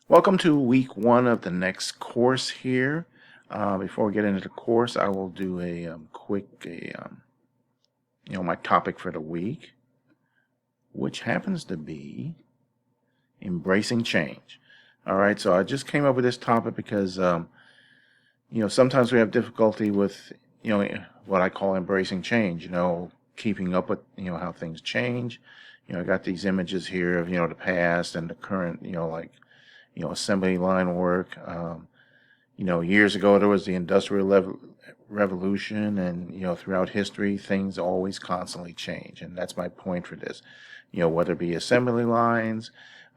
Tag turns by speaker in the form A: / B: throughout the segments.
A: Welcome to week one of the next course here. Before we get into the course, I will do a my topic for the week, which happens to be embracing change. All right, so I just came up with this topic because sometimes we have difficulty with what I call embracing change. Keeping up with how things change. I got these images here of the past and the current. Assembly line work. Years ago there was the Revolution, and throughout history things always constantly change, and that's my point for this. Whether it be assembly lines,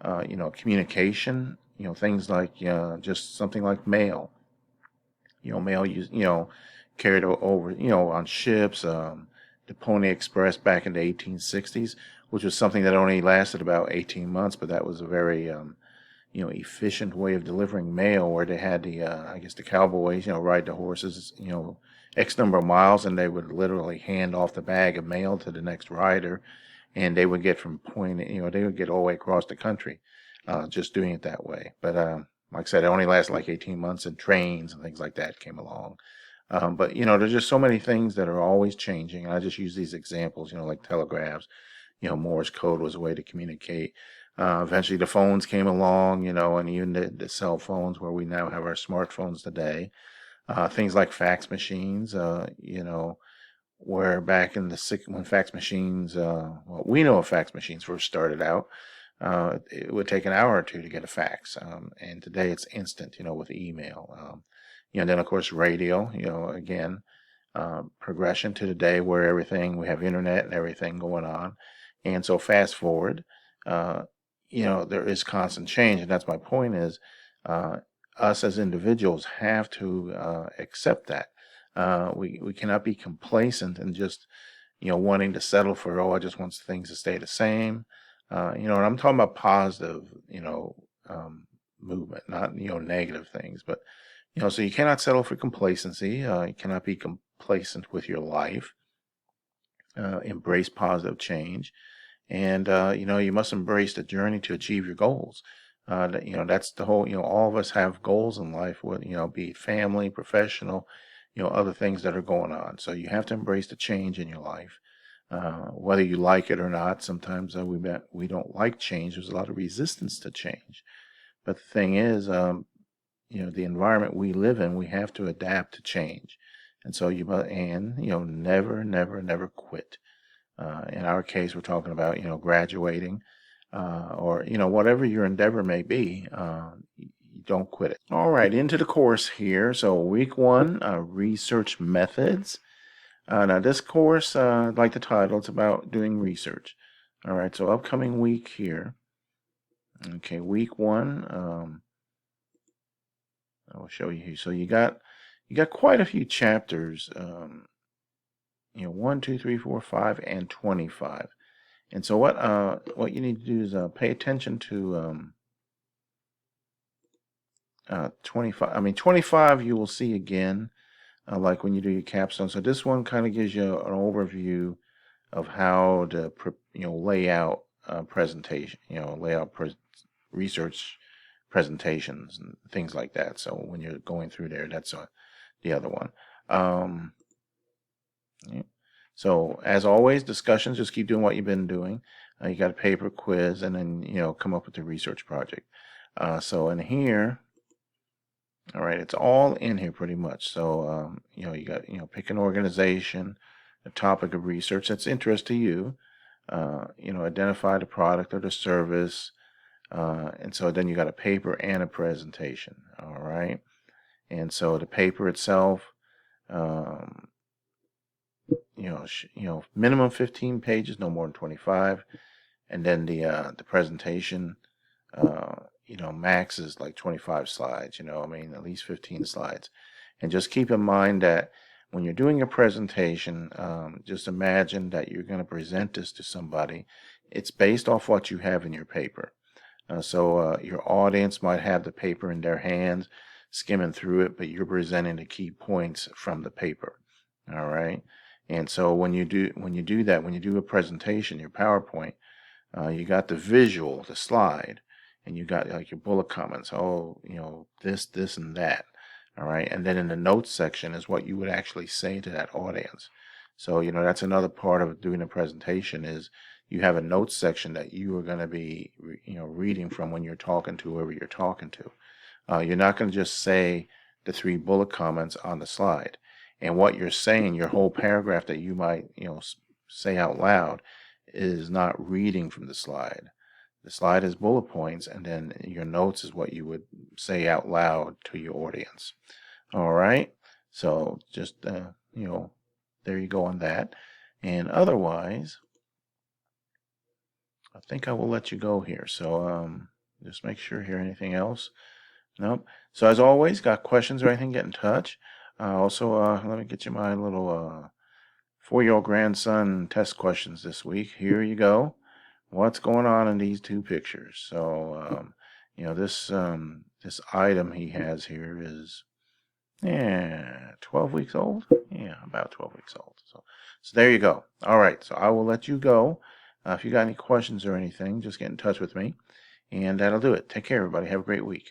A: communication, things like just something like mail. Mail carried over on ships. The Pony Express back in the 1860s, which was something that only lasted about 18 months, but that was a very efficient way of delivering mail, where they had I guess the cowboys, ride the horses, X number of miles, and they would literally hand off the bag of mail to the next rider, and they would get from point, they would get all the way across the country, just doing it that way. But like I said, it only lasted like 18 months, and trains and things like that came along. But there's just so many things that are always changing. And I just use these examples, like telegraphs. Morse code was a way to communicate. Eventually, the phones came along, and even the cell phones, where we now have our smartphones today. Things like fax machines, where back in when fax machines, well, we know fax machines first started out, it would take an hour or two to get a fax, and today it's instant, with email. Then of course radio, again, progression to today where we have internet and everything going on, and so fast forward. Uh, there is constant change, and that's my point is, uh, us as individuals have to accept that. We cannot be complacent and just, wanting to settle for, oh, I just want things to stay the same. And I'm talking about positive, movement, not, negative things. But, so you cannot settle for complacency. You cannot be complacent with your life. Embrace positive change. And you must embrace the journey to achieve your goals. That's the whole. All of us have goals in life, with be it family, professional, other things that are going on. So you have to embrace the change in your life, whether you like it or not. Sometimes we don't like change. There's a lot of resistance to change. But the thing is, the environment we live in, we have to adapt to change. And so never, never, never quit. In our case, we're talking about, graduating, or, whatever your endeavor may be, you don't quit it. All right, into the course here. So week one, research methods. Now this course, like the title, it's about doing research. All right, so upcoming week here. Okay, week one, I will show you here. So you got quite a few chapters, 1, 2, 3, 4, 5, and 25. And so what you need to do is pay attention to 25. I mean 25 you will see again, like when you do your capstone. So this one kind of gives you an overview of how to lay out presentation, research presentations and things like that. So when you're going through there, that's the other one. Yeah. So as always, discussions, just keep doing what you've been doing. You got a paper, quiz, and then come up with the research project. So in here, all right, it's all in here pretty much. So you got pick an organization, a topic of research that's interest to you. Identify the product or the service, and so then you got a paper and a presentation. All right, and so the paper itself. Minimum 15 pages, no more than 25, and then the presentation, max is like 25 slides. At least 15 slides, and just keep in mind that when you're doing a presentation, just imagine that you're going to present this to somebody. It's based off what you have in your paper. So your audience might have the paper in their hands, skimming through it, but you're presenting the key points from the paper. All right. And so when you do that, when you do a presentation, your PowerPoint, you got the visual, the slide, and you got like your bullet comments. Oh, this, and that. All right. And then in the notes section is what you would actually say to that audience. So, that's another part of doing a presentation is you have a notes section that you are going to be, reading from when you're talking to whoever you're talking to. You're not going to just say the 3 bullet comments on the slide. And what you're saying, your whole paragraph that you might, say out loud is not reading from the slide. The slide is bullet points, and then your notes is what you would say out loud to your audience. All right. So just, there you go on that. And otherwise, I think I will let you go here. So just make sure here. Anything else? Nope. So as always, got questions or anything, get in touch. Also, let me get you my little 4-year-old grandson test questions this week. Here you go. What's going on in these 2 pictures? So, this item he has here is 12 weeks old. Yeah, about 12 weeks old. So there you go. All right. So I will let you go. If you got any questions or anything, just get in touch with me, and that'll do it. Take care, everybody. Have a great week.